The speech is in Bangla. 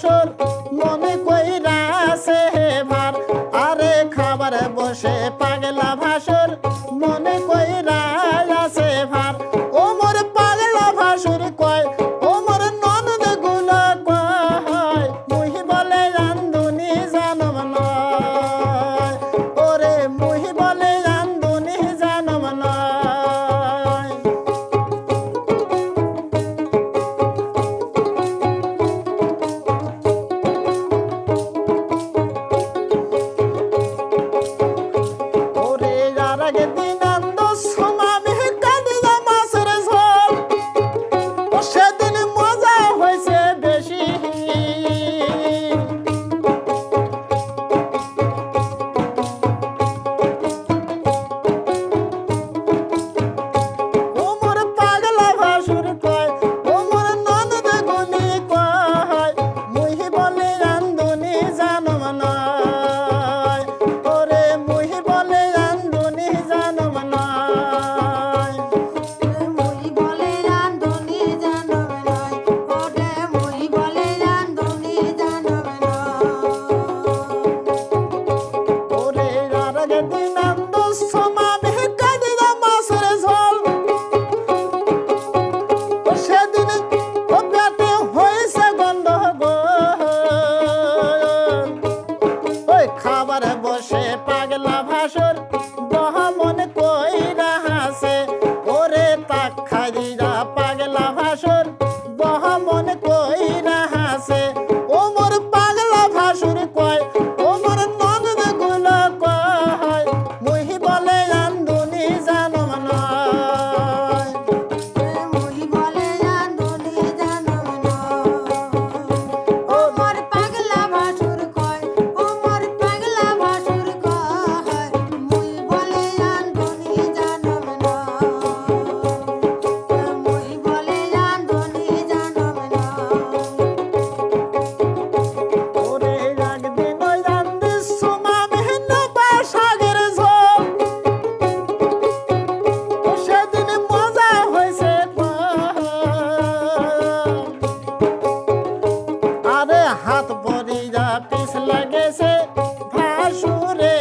ভাসুর মনে কইরা আছে ভার আরে খাবার বসে পাগলা ভাসুর মনে কইরা আছে ভার ও মোর পাগলা ভাসুর কয় ও মোর ননদ গুলো কয় মুহি বলে রান্ধুনি জানব নয় ওরে মুহি বলে রান্ধুনি জানব নয় ওরে যার আগে দিন আনন্দ সমাবে কাঁদিয়া মাছের ঝোল ও সেদিন মজা হয়েছে বেশি ও মোর পাগলা ভাসুর কয় ও মোর ননদ গুনি কয় মুহি বলে রান্ধুনি জানব নয় ওরে মুহি বলে রান্ধুনি জানব নয় মুই বলে রান্ধুনি জানব নয় ওরে মুই বলে রান্ধুনি জানব নয় ওরে আর আগে দিন আনন্দ সমাবে কাঁদিয়া মাছের ঝোল ও সেদিন ও পেটে হয়েছে গন্ডগোল ওই খাবার বসে পাগলা ভাসুর বহা মনে কইরা হাসে ওরে তাক খাইরা পাগলা ভাসুর বহা মনে কইরা হাসে ও মোর পাগলা ভাসুর কয় ও মোর ননদ গুলো কয় মুহি বলে রান্ধুনি জানব নয় মুই বলে রান্ধুনি জানব নয় ও মোর পাগলা ভাসুর কয় ও মোর পাগলা ভাসুর কয় মুই বলে রান্ধুনি জানব নয় মুই বলে রান্ধুনি জানব নয় ওরে একদিন ওই রান্ধে সমাবে নবা সাগের ঝোল ও সেদিন মজা হয়েছে আরে হাত পরিয়া পিছ লাগেছে ভাসুরে